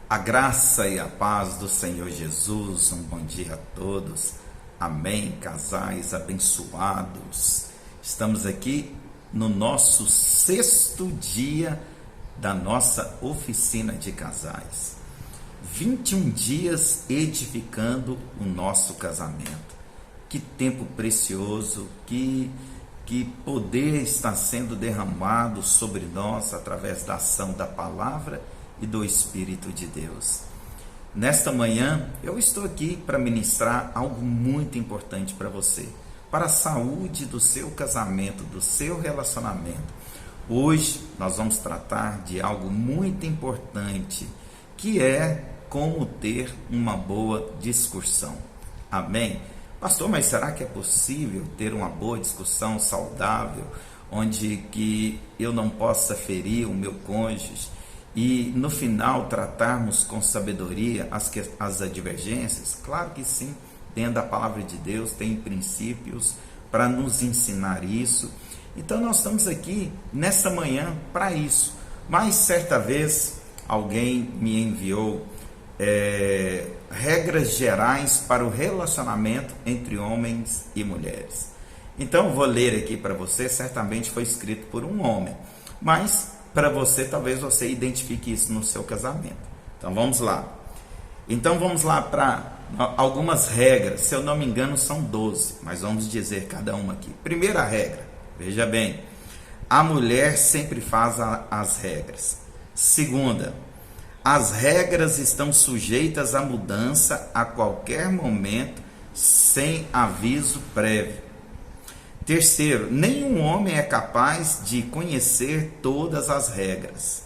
A graça e a paz do Senhor Jesus, um bom dia a todos. Amém, casais abençoados. Estamos aqui no nosso 6º dia da nossa oficina de casais. 21 dias edificando o nosso casamento. Que tempo precioso, que poder está sendo derramado sobre nós através da ação da palavra e do Espírito de Deus. Nesta manhã, eu estou aqui para ministrar algo muito importante para você, para a saúde do seu casamento, do seu relacionamento. Hoje, nós vamos tratar de algo muito importante, que é como ter uma boa discussão. Amém? Pastor, mas será que é possível ter uma boa discussão saudável, onde que eu não possa ferir o meu cônjuge e no final tratarmos com sabedoria as advergências? Claro que sim, dentro da palavra de Deus tem princípios para nos ensinar isso. Então nós estamos aqui nessa manhã para isso. Mas certa vez alguém me enviou regras gerais para o relacionamento entre homens e mulheres. Então vou ler aqui para você. Certamente foi escrito por um homem, mas para você, talvez você identifique isso no seu casamento. Então vamos lá. Então vamos lá para algumas regras. Se eu não me engano são 12, mas vamos dizer cada uma aqui. Primeira regra, veja bem, a mulher sempre faz as regras. Segunda, as regras estão sujeitas à mudança a qualquer momento, sem aviso prévio. Terceiro, nenhum homem é capaz de conhecer todas as regras.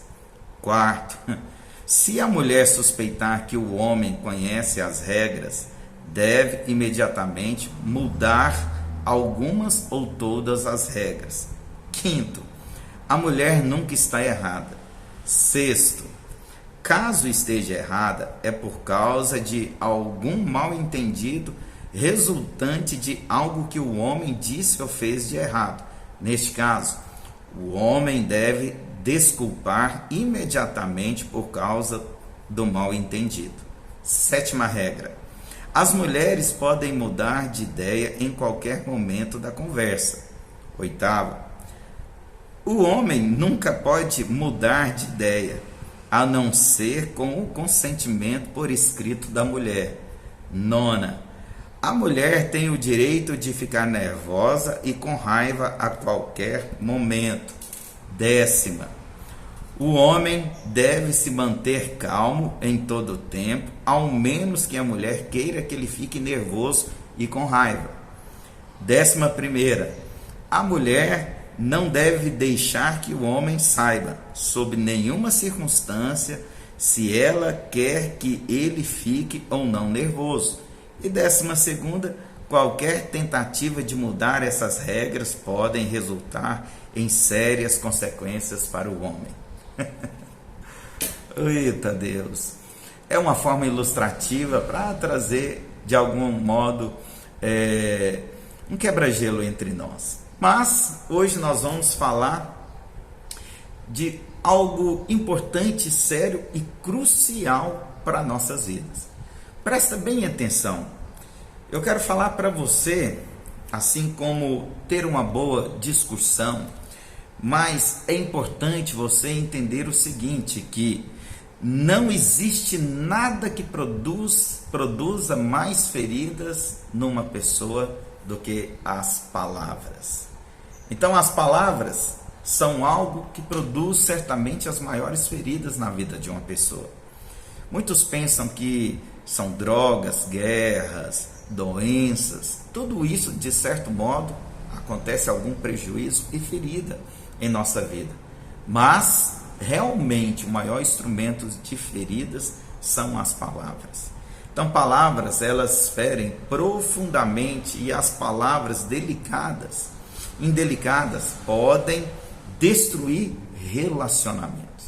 Quarto, se a mulher suspeitar que o homem conhece as regras, deve imediatamente mudar algumas ou todas as regras. Quinto, a mulher nunca está errada. Sexto, caso esteja errada, é por causa de algum mal-entendido resultante de algo que o homem disse ou fez de errado. Neste caso, o homem deve desculpar imediatamente por causa do mal-entendido. Sétima regra: as mulheres podem mudar de ideia em qualquer momento da conversa. Oitava, o homem nunca pode mudar de ideia, a não ser com o consentimento por escrito da mulher. Nona, a mulher tem o direito de ficar nervosa e com raiva a qualquer momento. Décima, o homem deve se manter calmo em todo o tempo, ao menos que a mulher queira que ele fique nervoso e com raiva. 11ª, a mulher não deve deixar que o homem saiba, sob nenhuma circunstância, se ela quer que ele fique ou não nervoso. E 12ª, qualquer tentativa de mudar essas regras podem resultar em sérias consequências para o homem. Eita Deus! É uma forma ilustrativa para trazer, de algum modo, um quebra-gelo entre nós. Mas hoje nós vamos falar de algo importante, sério e crucial para nossas vidas. Presta bem atenção. Eu quero falar para você, assim como ter uma boa discussão, mas é importante você entender o seguinte, que não existe nada que produza mais feridas numa pessoa do que as palavras. Então as palavras são algo que produz certamente as maiores feridas na vida de uma pessoa. Muitos pensam que são drogas, guerras, doenças, tudo isso, de certo modo, acontece algum prejuízo e ferida em nossa vida. Mas, realmente, o maior instrumento de feridas são as palavras. Então, palavras, elas ferem profundamente, e as palavras indelicadas, podem destruir relacionamentos.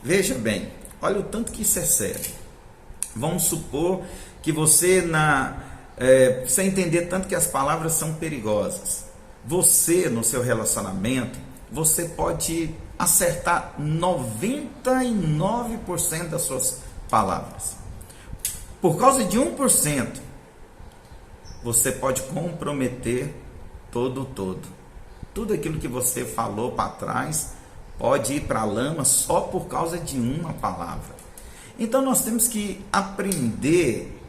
Veja bem, olha o tanto que isso é sério. Vamos supor que você precisa entender tanto que as palavras são perigosas. Você, no seu relacionamento, você pode acertar 99% das suas palavras. Por causa de 1%, você pode comprometer todo. Tudo aquilo que você falou para trás pode ir para a lama só por causa de uma palavra. Então nós temos que aprender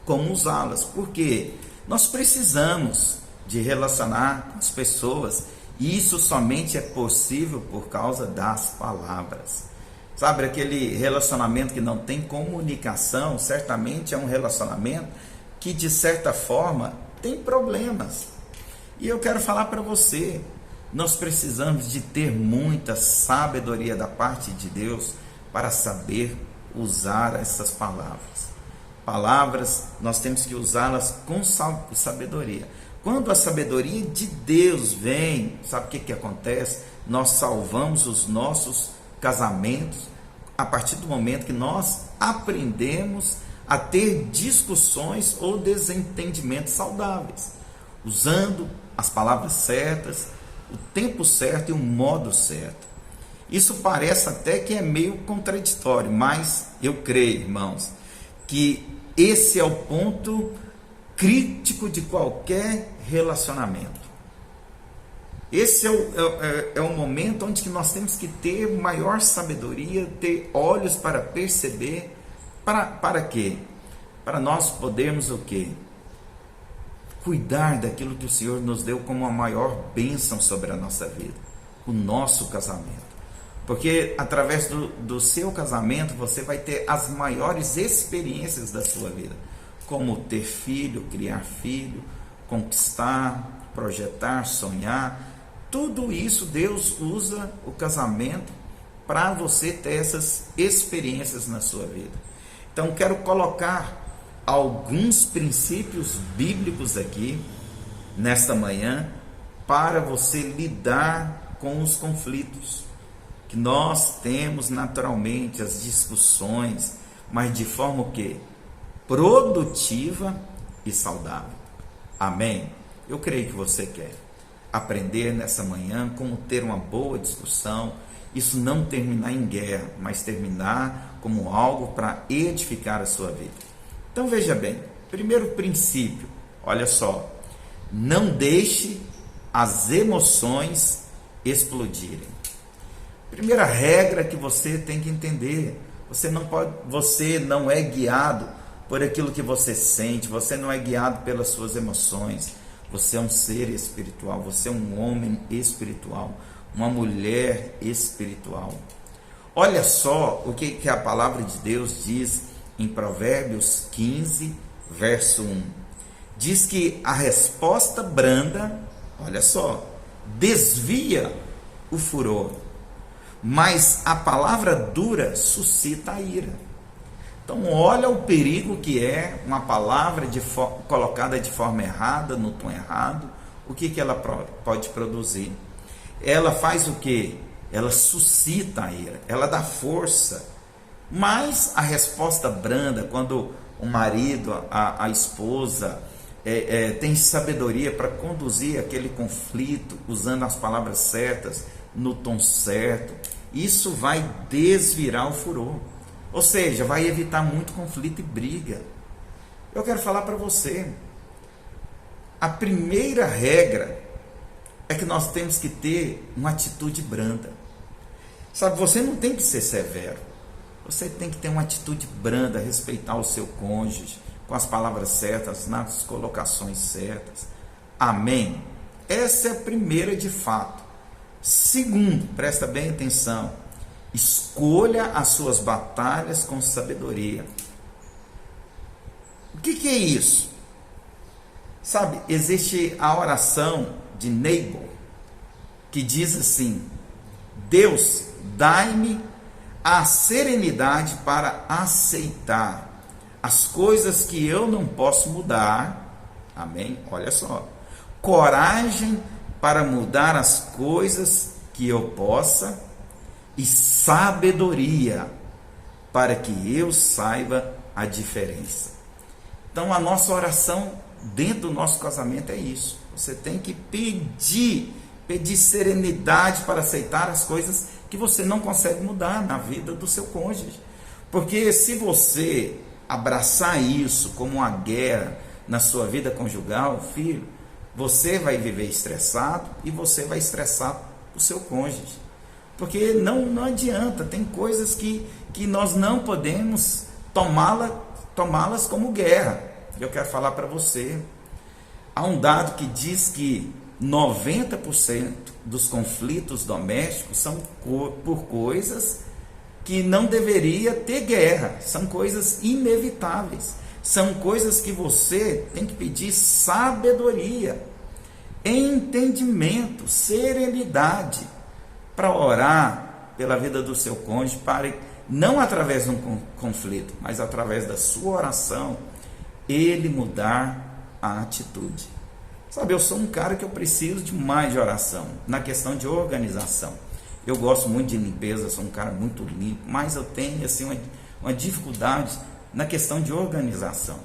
como usá-las, porque nós precisamos de relacionar com as pessoas, e isso somente é possível por causa das palavras. Sabe, aquele relacionamento que não tem comunicação, certamente é um relacionamento que de certa forma tem problemas. E eu quero falar para você, nós precisamos de ter muita sabedoria da parte de Deus para saber usar essas palavras. Palavras, nós temos que usá-las com sabedoria. Quando a sabedoria de Deus vem, sabe o que acontece? Nós salvamos os nossos casamentos a partir do momento que nós aprendemos a ter discussões ou desentendimentos saudáveis, usando as palavras certas, o tempo certo e o modo certo. Isso parece até que é meio contraditório, mas eu creio, irmãos, que esse é o ponto crítico de qualquer relacionamento. Esse é o momento onde que nós temos que ter maior sabedoria, ter olhos para perceber. Para quê? Para nós podermos o quê? Cuidar daquilo que o Senhor nos deu como a maior bênção sobre a nossa vida, o nosso casamento. Porque através do seu casamento você vai ter as maiores experiências da sua vida, como ter filho, criar filho, conquistar, projetar, sonhar. Tudo isso Deus usa o casamento para você ter essas experiências na sua vida. Então quero colocar alguns princípios bíblicos aqui nesta manhã para você lidar com os conflitos que nós temos naturalmente, as discussões, mas de forma o quê? Produtiva e saudável. Amém? Eu creio que você quer aprender nessa manhã como ter uma boa discussão, isso não terminar em guerra, mas terminar como algo para edificar a sua vida. Então veja bem, primeiro princípio, olha só, não deixe as emoções explodirem. Primeira regra que você tem que entender, você não é guiado por aquilo que você sente, você não é guiado pelas suas emoções, você é um ser espiritual, você é um homem espiritual, uma mulher espiritual. Olha só o que a palavra de Deus diz em Provérbios 15, verso 1. Diz que a resposta branda, olha só, desvia o furor, mas a palavra dura suscita a ira. Então olha o perigo que é uma palavra colocada de forma errada, no tom errado. O que ela pode produzir? Ela faz o quê? Ela suscita a ira, ela dá força. Mas a resposta branda, quando o marido, a esposa tem sabedoria para conduzir aquele conflito, usando as palavras certas, no tom certo, isso vai desvirar o furor. Ou seja, vai evitar muito conflito e briga. Eu quero falar para você, a primeira regra é que nós temos que ter uma atitude branda. Sabe, você não tem que ser severo. Você tem que ter uma atitude branda, respeitar o seu cônjuge, com as palavras certas, nas colocações certas. Amém? Essa é a primeira de fato. Segundo, presta bem atenção, escolha as suas batalhas com sabedoria. O que é isso? Sabe, existe a oração de Nabal, que diz assim: Deus, dai-me a serenidade para aceitar as coisas que eu não posso mudar. Amém? Olha só. Coragem para mudar as coisas que eu possa e sabedoria para que eu saiba a diferença. Então a nossa oração dentro do nosso casamento é isso. Você tem que pedir serenidade para aceitar as coisas que você não consegue mudar na vida do seu cônjuge. Porque se você abraçar isso como uma guerra na sua vida conjugal, filho, você vai viver estressado e você vai estressar o seu cônjuge. Porque não adianta, tem coisas que nós não podemos tomá-las como guerra. Eu quero falar para você. Há um dado que diz que 90% dos conflitos domésticos são por coisas que não deveria ter guerra, são coisas inevitáveis, são coisas que você tem que pedir sabedoria, entendimento, serenidade, para orar pela vida do seu cônjuge, para não através de um conflito, mas através da sua oração, ele mudar a atitude. Sabe, eu sou um cara que eu preciso de mais de oração, na questão de organização. Eu gosto muito de limpeza, sou um cara muito limpo, mas eu tenho assim, uma dificuldade na questão de organização.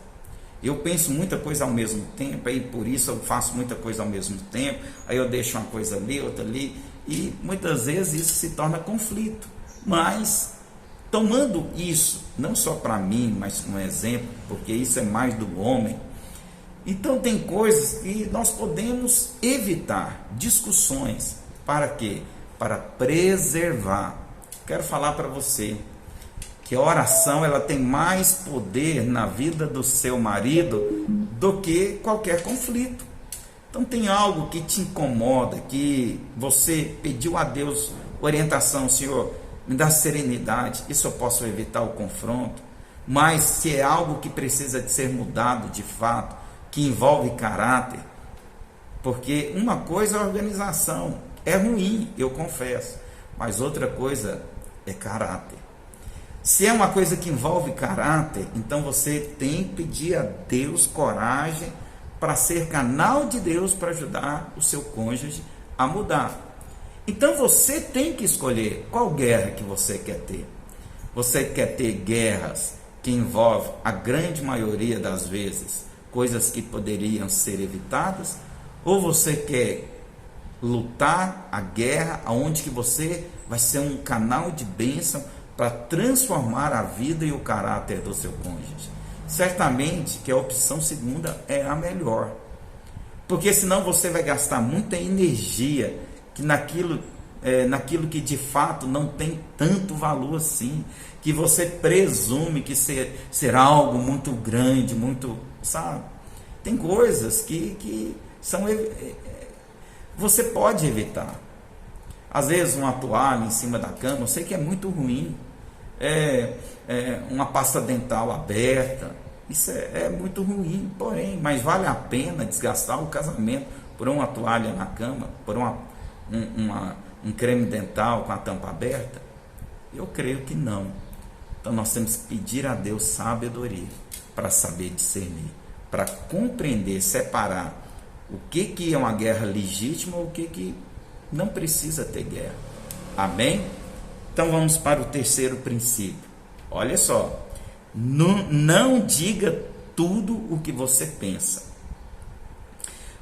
Eu penso muita coisa ao mesmo tempo, aí por isso eu faço muita coisa ao mesmo tempo, aí eu deixo uma coisa ali, outra ali, e muitas vezes isso se torna conflito. Mas, tomando isso, não só para mim, mas como exemplo, porque isso é mais do homem, então tem coisas que nós podemos evitar, discussões, para quê? Para preservar. Quero falar para você que a oração ela tem mais poder na vida do seu marido do que qualquer conflito. Então tem algo que te incomoda, que você pediu a Deus orientação, Senhor, me dá serenidade, isso eu posso evitar o confronto, mas se é algo que precisa de ser mudado de fato, que envolve caráter, porque uma coisa é a organização, é ruim, eu confesso, mas outra coisa é caráter. Se é uma coisa que envolve caráter, então você tem que pedir a Deus coragem para ser canal de Deus para ajudar o seu cônjuge a mudar. Então você tem que escolher qual guerra que você quer ter. Você quer ter guerras que envolvem, a grande maioria das vezes, coisas que poderiam ser evitadas, ou você quer lutar a guerra onde que você vai ser um canal de bênção para transformar a vida e o caráter do seu cônjuge? Certamente que a opção segunda é a melhor, porque senão você vai gastar muita energia que naquilo que de fato não tem tanto valor assim, que você presume que será algo muito grande, muito, sabe? Tem coisas que são, você pode evitar. Às vezes uma toalha em cima da cama, eu sei que é muito ruim, uma pasta dental aberta, isso é muito ruim, porém, mas vale a pena desgastar o casamento por uma toalha na cama, por um creme dental com a tampa aberta? Eu creio que não. Então nós temos que pedir a Deus sabedoria para saber discernir, para compreender, separar o que é uma guerra legítima ou o que não precisa ter guerra. Amém? Então vamos para o terceiro princípio. Olha só, não diga tudo o que você pensa,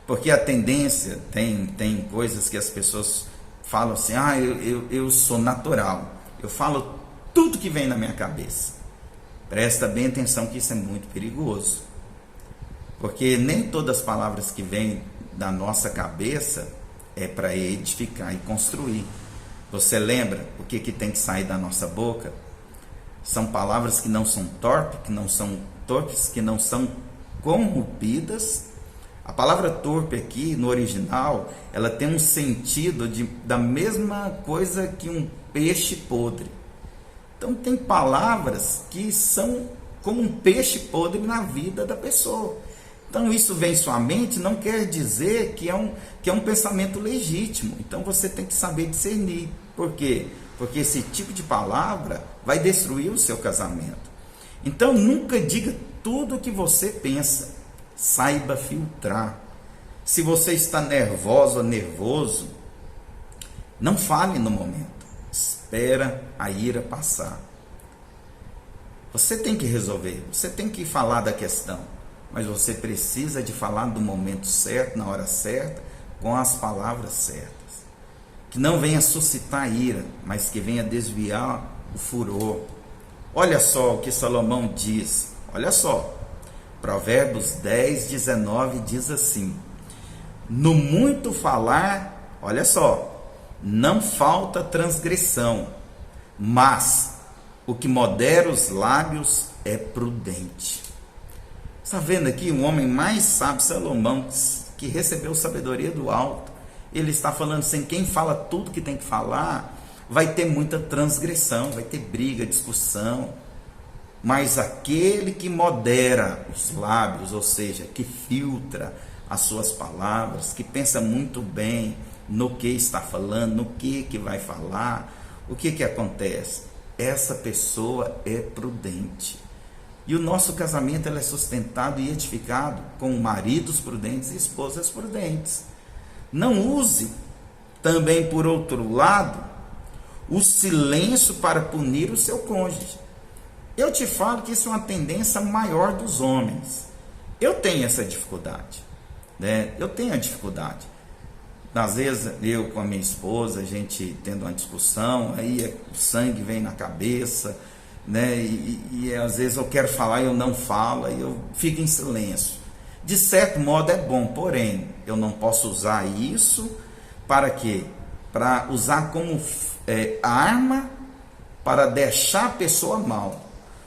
porque a tendência, tem coisas que as pessoas falam assim, eu sou natural, eu falo tudo que vem na minha cabeça. Presta bem atenção que isso é muito perigoso, porque nem todas as palavras que vêm da nossa cabeça é para edificar e construir. Você lembra o que tem que sair da nossa boca? São palavras que não são torpes, que não são corrompidas. A palavra torpe aqui, no original, ela tem um sentido da mesma coisa que um peixe podre. Então tem palavras que são como um peixe podre na vida da pessoa. Então isso vem em sua mente, não quer dizer que é um pensamento legítimo. Então você tem que saber discernir. Por quê? Porque esse tipo de palavra vai destruir o seu casamento. Então nunca diga tudo o que você pensa. Saiba filtrar. Se você está nervosa ou nervoso, não fale no momento. Espera a ira passar. Você tem que resolver, você tem que falar da questão, mas você precisa de falar do momento certo, na hora certa, com as palavras certas. Que não venha suscitar ira, mas que venha desviar o furor. Olha só o que Salomão diz, olha só, Provérbios 10, 19 diz assim: no muito falar, olha só, não falta transgressão, mas o que modera os lábios é prudente. Está vendo aqui um homem mais sábio, Salomão, que recebeu sabedoria do alto. Ele está falando assim, quem fala tudo que tem que falar, vai ter muita transgressão, vai ter briga, discussão. Mas aquele que modera os lábios, ou seja, que filtra as suas palavras, que pensa muito bem no que está falando, no que vai falar, o que acontece? Essa pessoa é prudente. E o nosso casamento é sustentado e edificado com maridos prudentes e esposas prudentes. Não use também, por outro lado, o silêncio para punir o seu cônjuge. Eu te falo que isso é uma tendência maior dos homens. Eu tenho essa dificuldade, né? Eu tenho a dificuldade. Às vezes eu com a minha esposa, a gente tendo uma discussão, aí o sangue vem na cabeça, né? E às vezes eu quero falar e eu não falo, e eu fico em silêncio. De certo modo é bom, porém eu não posso usar isso para quê? Para usar como arma para deixar a pessoa mal.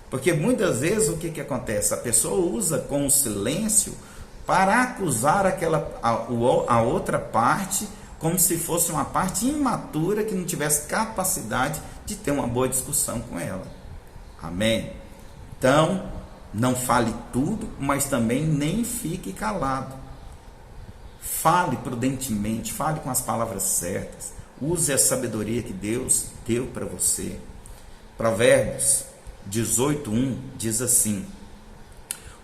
Porque muitas vezes o que acontece? A pessoa usa com o silêncio para acusar a outra parte como se fosse uma parte imatura que não tivesse capacidade de ter uma boa discussão com ela. Amém? Então, não fale tudo, mas também nem fique calado. Fale prudentemente, fale com as palavras certas. Use a sabedoria que Deus deu para você. Provérbios 18:1 diz assim: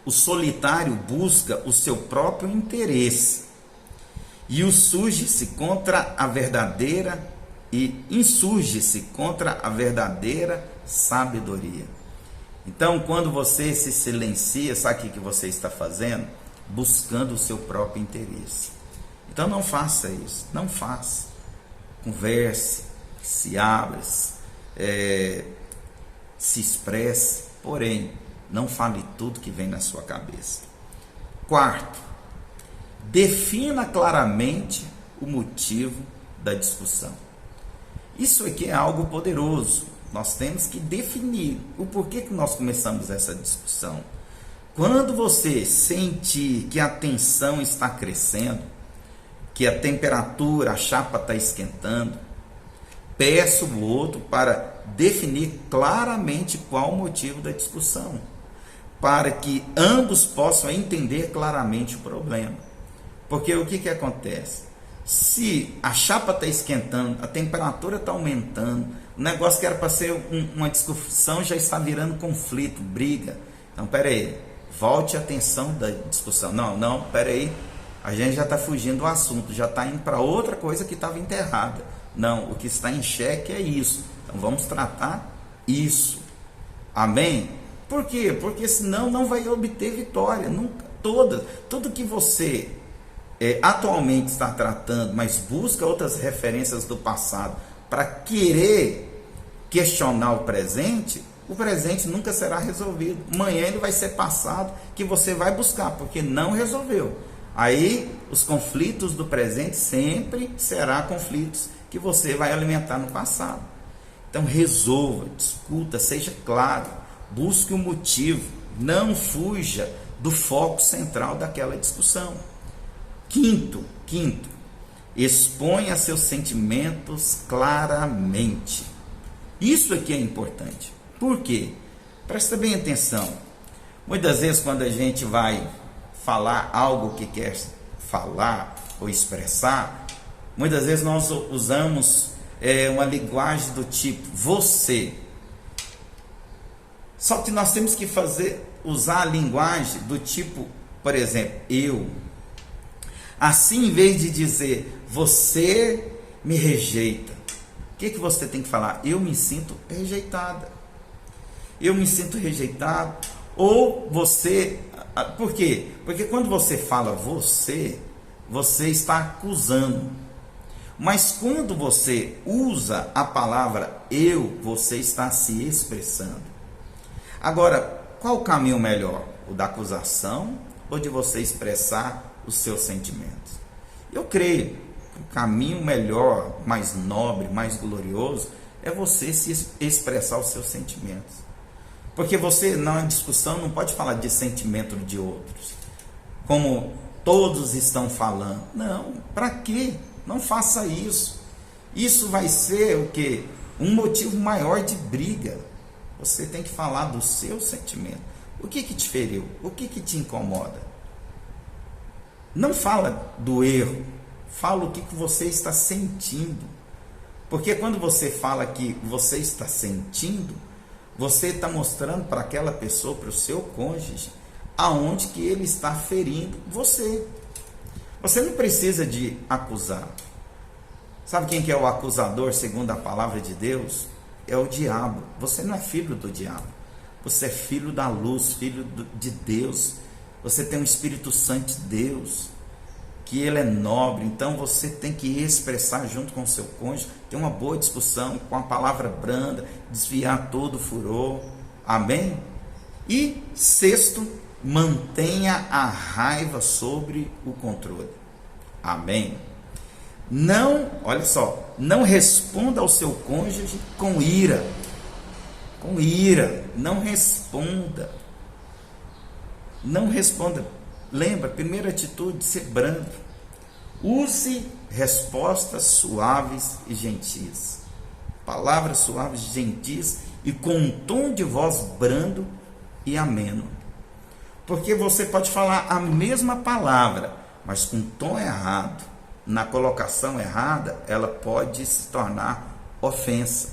o solitário busca o seu próprio interesse e insurge-se contra a verdadeira sabedoria. Então, quando você se silencia, sabe o que você está fazendo? Buscando o seu próprio interesse. Então não faça isso, não faça. Converse, se abra, se expresse, porém, não fale tudo que vem na sua cabeça. Quarto, defina claramente o motivo da discussão. Isso aqui é algo poderoso. Nós temos que definir o porquê que nós começamos essa discussão. Quando você sentir que a tensão está crescendo, que a temperatura, a chapa está esquentando, peça o outro para definir claramente qual o motivo da discussão, para que ambos possam entender claramente o problema. Porque o que acontece? Se a chapa está esquentando, a temperatura está aumentando, o negócio que era para ser uma discussão já está virando conflito, briga. Então, peraí, volte a atenção da discussão. Não, peraí, a gente já está fugindo do assunto, já está indo para outra coisa que estava enterrada. Não, o que está em xeque é isso. Então, vamos tratar isso. Amém? Por quê? Porque senão não vai obter vitória. Nunca, tudo que você atualmente está tratando, mas busca outras referências do passado para querer questionar o presente nunca será resolvido. Amanhã ele vai ser passado, que você vai buscar, porque não resolveu. Aí os conflitos do presente sempre serão conflitos que você vai alimentar no passado. Então resolva, discuta, seja claro, busque um motivo, não fuja do foco central daquela discussão. Quinto, exponha seus sentimentos claramente. Isso aqui é importante. Por quê? Presta bem atenção. Muitas vezes quando a gente vai falar algo que quer falar ou expressar, muitas vezes nós usamos uma linguagem do tipo você. Só que nós temos que usar a linguagem do tipo, por exemplo, eu. Assim, em vez de dizer você me rejeita, o que você tem que falar? Eu me sinto rejeitada. Eu me sinto rejeitado. Ou você... Por quê? Porque quando você fala você está acusando. Mas quando você usa a palavra eu, você está se expressando. Agora, qual o caminho melhor? O da acusação ou de você expressar os seus sentimentos? Eu creio que o caminho melhor, mais nobre, mais glorioso, é você se expressar os seus sentimentos. Porque você, na discussão, não pode falar de sentimento de outros, como todos estão falando. Não, para quê? Não faça isso. Isso vai ser o quê? Um motivo maior de briga. Você tem que falar do seu sentimento. O que te feriu? O que te incomoda? Não fala do erro. Fala o que você está sentindo. Porque quando você fala que você está sentindo, você está mostrando para aquela pessoa, para o seu cônjuge, aonde que ele está ferindo você. Você não precisa de acusar. Sabe quem que é o acusador, segundo a palavra de Deus? É o diabo. Você não é filho do diabo. Você é filho da luz, filho de Deus. Você tem o Espírito Santo de Deus, que ele é nobre. Então você tem que expressar junto com o seu cônjuge, ter uma boa discussão com a palavra branda, desviar todo o furor. Amém? E sexto, mantenha a raiva sobre o controle. Amém? Não, olha só, não responda ao seu cônjuge com ira. Com ira, não responda. Não responda. Lembra, primeira atitude, ser brando. Use respostas suaves e gentis. Palavras suaves e gentis e com um tom de voz brando e ameno. Porque você pode falar a mesma palavra, mas com tom errado, na colocação errada, ela pode se tornar ofensa,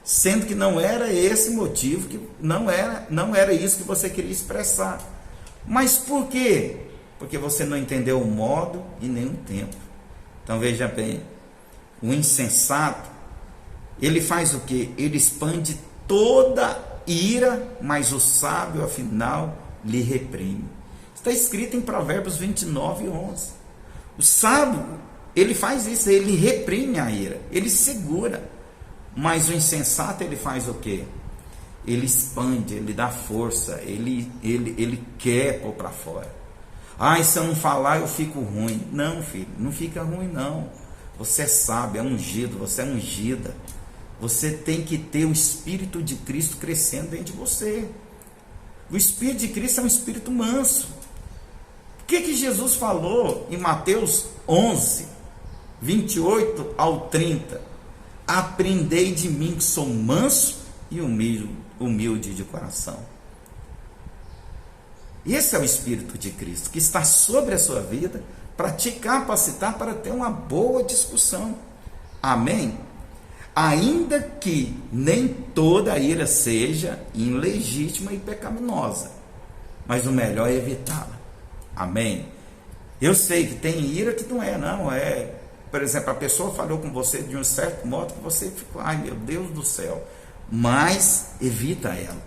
sendo que não era esse motivo, que não era isso que você queria expressar. Mas por quê? Porque você não entendeu o modo e nem o tempo. Então veja bem, o insensato, ele faz o quê? Ele expande toda ira, mas o sábio afinal lhe reprime. Está escrito em Provérbios 29:11. O sábio, ele faz isso, ele reprime a ira, ele segura. Mas o insensato, ele faz o quê? Ele expande, ele dá força, ele quer pôr para fora. Se eu não falar eu fico ruim. Não, filho, não fica ruim não. Você é sábio, é ungido, você é ungida. Você tem que ter o Espírito de Cristo crescendo dentro de você. O Espírito de Cristo é um Espírito manso. O que Jesus falou em Mateus 11, 28 ao 30? Aprendei de mim que sou manso e humilde de coração. Esse é o Espírito de Cristo que está sobre a sua vida para te capacitar para ter uma boa discussão. Amém? Ainda que nem toda a ira seja ilegítima e pecaminosa, mas o melhor é evitá-la. Amém? Eu sei que tem ira que não é. Por exemplo, a pessoa falou com você de um certo modo que você ficou, ai meu Deus do céu. Mas evita ela,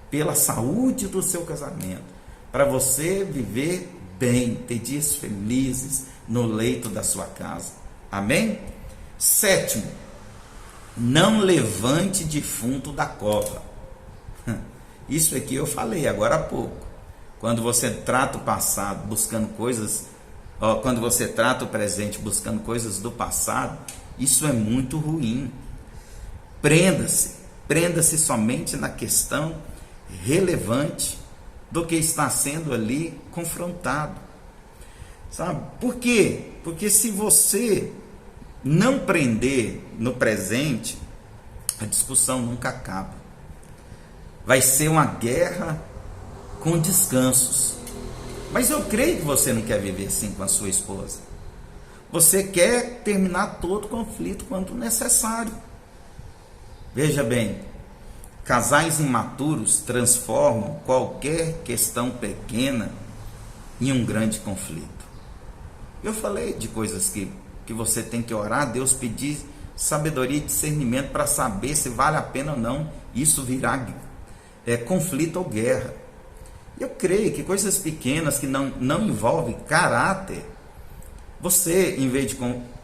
pela saúde do seu casamento, para você viver bem, ter dias felizes no leito da sua casa. Amém? Sétimo, não levante defunto da cova. Isso aqui eu falei agora há pouco. Quando você trata o passado buscando coisas, quando você trata o presente buscando coisas do passado, isso é muito ruim. Prenda-se somente na questão relevante do que está sendo ali confrontado. Sabe? Por quê? Porque se você não prender no presente, a discussão nunca acaba. Vai ser uma guerra com descansos. Mas eu creio que você não quer viver assim com a sua esposa. Você quer terminar todo conflito quando necessário. Veja bem, casais imaturos transformam qualquer questão pequena em um grande conflito. Eu falei de coisas que você tem que orar a Deus, pedir sabedoria e discernimento para saber se vale a pena ou não isso virar conflito ou guerra. Eu creio que coisas pequenas que não envolvem caráter, você, em vez de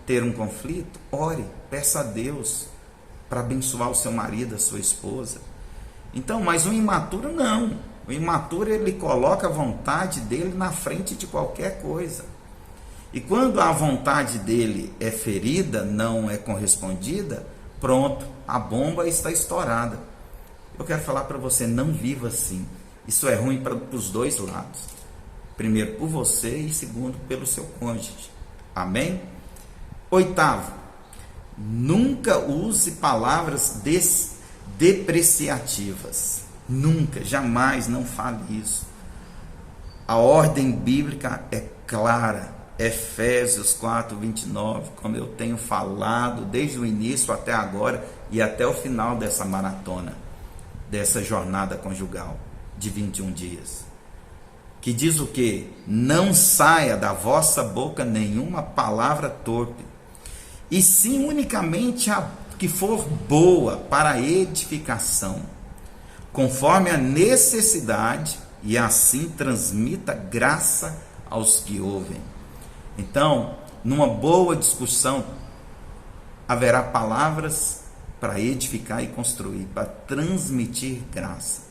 ter um conflito, ore, peça a Deus para abençoar o seu marido, a sua esposa. Então, mas o imaturo não. O imaturo, ele coloca a vontade dele na frente de qualquer coisa. E quando a vontade dele é ferida, não é correspondida, pronto, a bomba está estourada. Eu quero falar para você, não viva assim. Isso é ruim para os dois lados. Primeiro por você e segundo pelo seu cônjuge. Amém? Oitavo, nunca use palavras depreciativas. Nunca, jamais, não fale isso. A ordem bíblica é clara. Efésios 4:29, como eu tenho falado desde o início até agora e até o final dessa maratona, dessa jornada conjugal de 21 dias. Que diz o quê? Não saia da vossa boca nenhuma palavra torpe, e sim unicamente a que for boa para a edificação, conforme a necessidade, e assim transmita graça aos que ouvem. Então, numa boa discussão, haverá palavras para edificar e construir, para transmitir graça.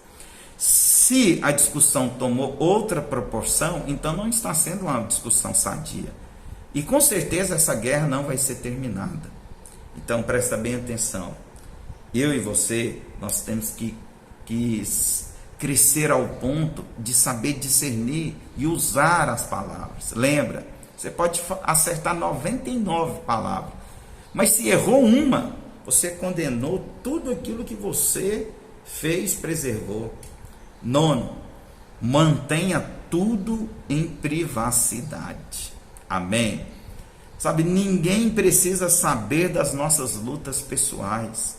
Se a discussão tomou outra proporção, então não está sendo uma discussão sadia. E com certeza essa guerra não vai ser terminada. Então presta bem atenção. Eu e você, nós temos que crescer ao ponto de saber discernir e usar as palavras. Lembra, você pode acertar 99 palavras, mas se errou uma, você condenou tudo aquilo que você fez, preservou. Nono, mantenha tudo em privacidade. Amém? Sabe, ninguém precisa saber das nossas lutas pessoais.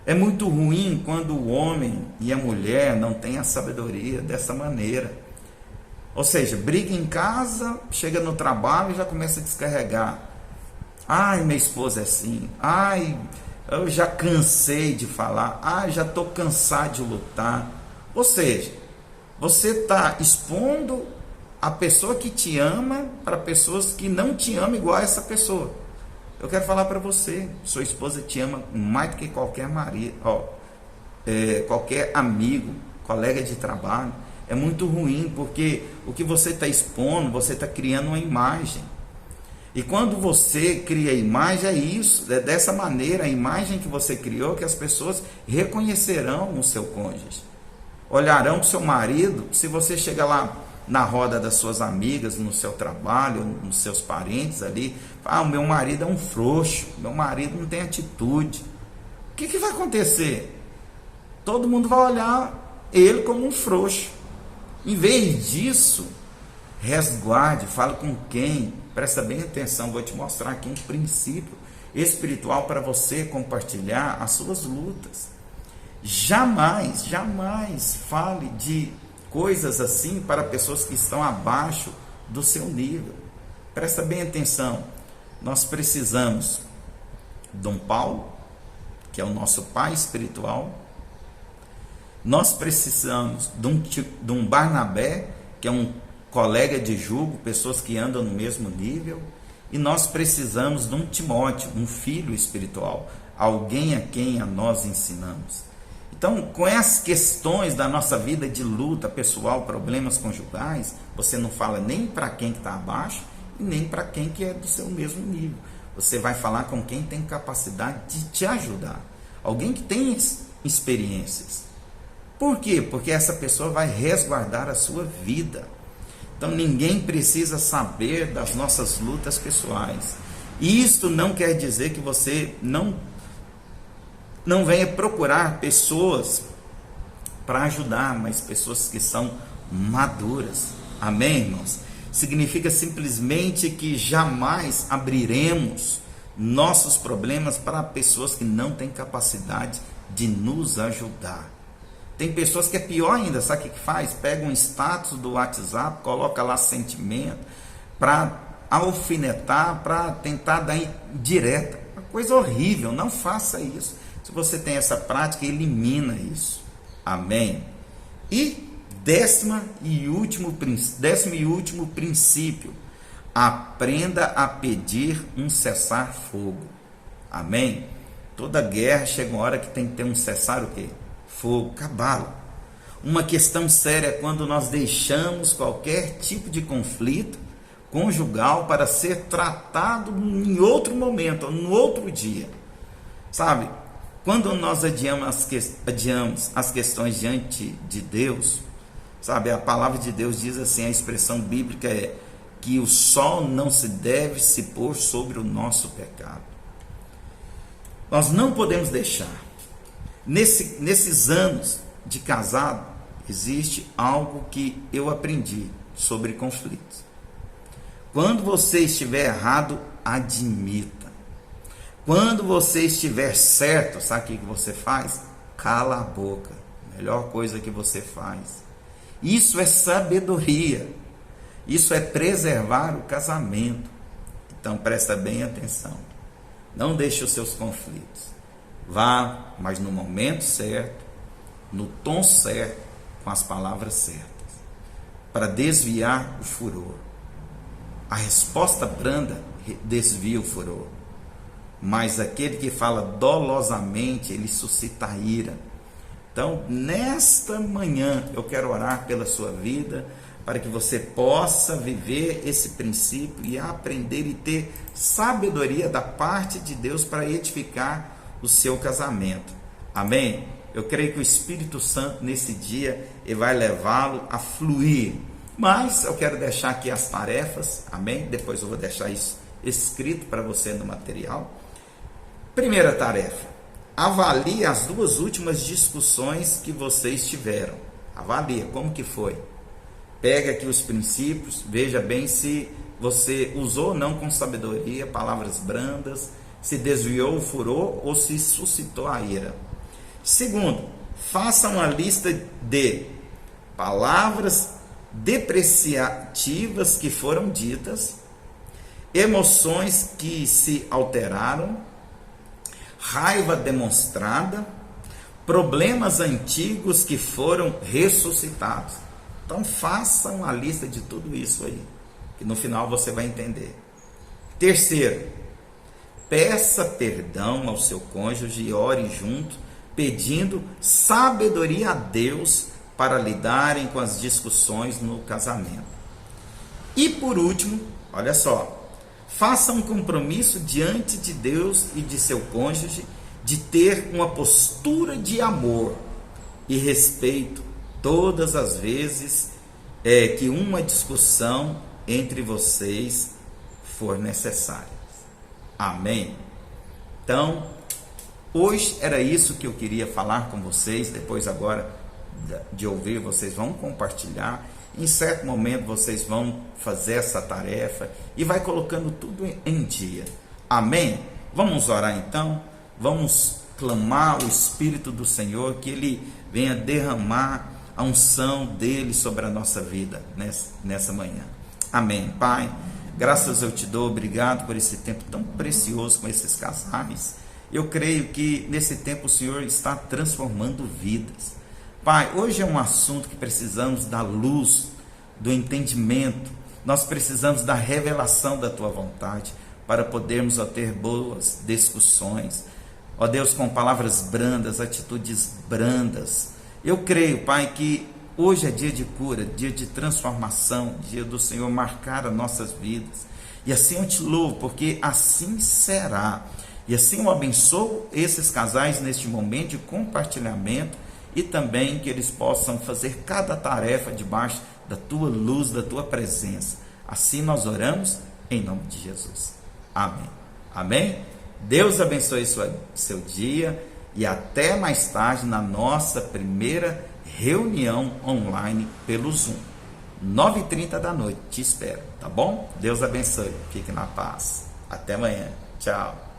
É muito ruim quando o homem e a mulher não têm a sabedoria dessa maneira. Ou seja, briga em casa, chega no trabalho e já começa a descarregar. Ai, minha esposa é assim. Ai, eu já cansei de falar. Ai, já estou cansado de lutar. Ou seja, você está expondo a pessoa que te ama para pessoas que não te amam igual a essa pessoa. Eu quero falar para você, sua esposa te ama mais do que qualquer marido, qualquer amigo, colega de trabalho. É muito ruim, porque o que você está expondo, você está criando uma imagem. E quando você cria a imagem, é isso, é dessa maneira, a imagem que você criou, que as pessoas reconhecerão o seu cônjuge. Olharão para o seu marido, se você chega lá na roda das suas amigas, no seu trabalho, nos seus parentes ali, o meu marido é um frouxo, meu marido não tem atitude. O que vai acontecer? Todo mundo vai olhar ele como um frouxo. Em vez disso, resguarde, fala com quem, presta bem atenção, vou te mostrar aqui um princípio espiritual para você compartilhar as suas lutas. Jamais fale de coisas assim para pessoas que estão abaixo do seu nível. Presta bem atenção, nós precisamos de um Paulo, que é o nosso pai espiritual. Nós precisamos de um Barnabé, que é um colega de jugo, pessoas que andam no mesmo nível. E nós precisamos de um Timóteo, um filho espiritual, alguém a quem nós ensinamos. Então, com as questões da nossa vida de luta pessoal, problemas conjugais, você não fala nem para quem está abaixo e nem para quem que é do seu mesmo nível. Você vai falar com quem tem capacidade de te ajudar. Alguém que tem experiências. Por quê? Porque essa pessoa vai resguardar a sua vida. Então, ninguém precisa saber das nossas lutas pessoais. Isto não quer dizer que você não venha procurar pessoas para ajudar, mas pessoas que são maduras. Amém, irmãos? Significa simplesmente que jamais abriremos nossos problemas para pessoas que não têm capacidade de nos ajudar. Tem pessoas que é pior ainda, sabe o que faz? Pega um status do WhatsApp, coloca lá sentimento, para alfinetar, para tentar dar direta. Uma coisa horrível, não faça isso. Se você tem essa prática, elimina isso. Amém? E décimo e último princípio, aprenda a pedir um cessar-fogo. Amém? Toda guerra chega uma hora que tem que ter um cessar o quê? fogo, cabalo. Uma questão séria é quando nós deixamos qualquer tipo de conflito conjugal para ser tratado em outro momento, no outro dia. Sabe, quando nós adiamos as questões diante de Deus, sabe, a palavra de Deus diz assim, a expressão bíblica é que o sol não se deve se pôr sobre o nosso pecado. Nós não podemos deixar. Nesses anos de casado, existe algo que eu aprendi sobre conflitos. Quando você estiver errado, admita. Quando você estiver certo, sabe o que você faz? Cala a boca. Melhor coisa que você faz. Isso é sabedoria. Isso é preservar o casamento. Então presta bem atenção. Não deixe os seus conflitos. Vá, mas no momento certo, no tom certo, com as palavras certas, para desviar o furor. A resposta branda desvia o furor, mas aquele que fala dolosamente, ele suscita a ira. Então, nesta manhã, eu quero orar pela sua vida, para que você possa viver esse princípio e aprender e ter sabedoria da parte de Deus para edificar o seu casamento. Amém? Eu creio que o Espírito Santo nesse dia ele vai levá-lo a fluir. Mas eu quero deixar aqui as tarefas, amém? Depois eu vou deixar isso escrito para você no material. Primeira tarefa: avalie as 2 últimas discussões que vocês tiveram. Avalie como que foi. Pega aqui os princípios, veja bem se você usou ou não com sabedoria, palavras brandas, se desviou o furor ou se suscitou a ira. Segundo, faça uma lista de palavras depreciativas que foram ditas, emoções que se alteraram, raiva demonstrada, problemas antigos que foram ressuscitados. Então faça uma lista de tudo isso aí, que no final você vai entender. Terceiro, peça perdão ao seu cônjuge e ore junto, pedindo sabedoria a Deus para lidarem com as discussões no casamento. E por último, olha só, faça um compromisso diante de Deus e de seu cônjuge de ter uma postura de amor e respeito todas as vezes que uma discussão entre vocês for necessária. Amém? Então, hoje era isso que eu queria falar com vocês. Depois agora de ouvir, vocês vão compartilhar. Em certo momento vocês vão fazer essa tarefa e vai colocando tudo em dia. Amém? Vamos orar então? Vamos clamar o Espírito do Senhor, que Ele venha derramar a unção dele sobre a nossa vida nessa manhã. Amém. Pai, graças eu te dou, obrigado por esse tempo tão precioso com esses casais. Eu creio que nesse tempo o Senhor está transformando vidas. Pai, hoje é um assunto que precisamos da luz, do entendimento. Nós precisamos da revelação da tua vontade para podermos ter boas discussões. Ó Deus, com palavras brandas, atitudes brandas. Eu creio, Pai, que hoje é dia de cura, dia de transformação, dia do Senhor marcar as nossas vidas. E assim eu te louvo, porque assim será. E assim eu abençoo esses casais neste momento de compartilhamento e também que eles possam fazer cada tarefa debaixo da tua luz, da tua presença. Assim nós oramos em nome de Jesus. Amém. Amém? Deus abençoe seu dia e até mais tarde na nossa primeira reunião online pelo Zoom. 9h30 da noite. Te espero, tá bom? Deus abençoe. Fique na paz. Até amanhã. Tchau.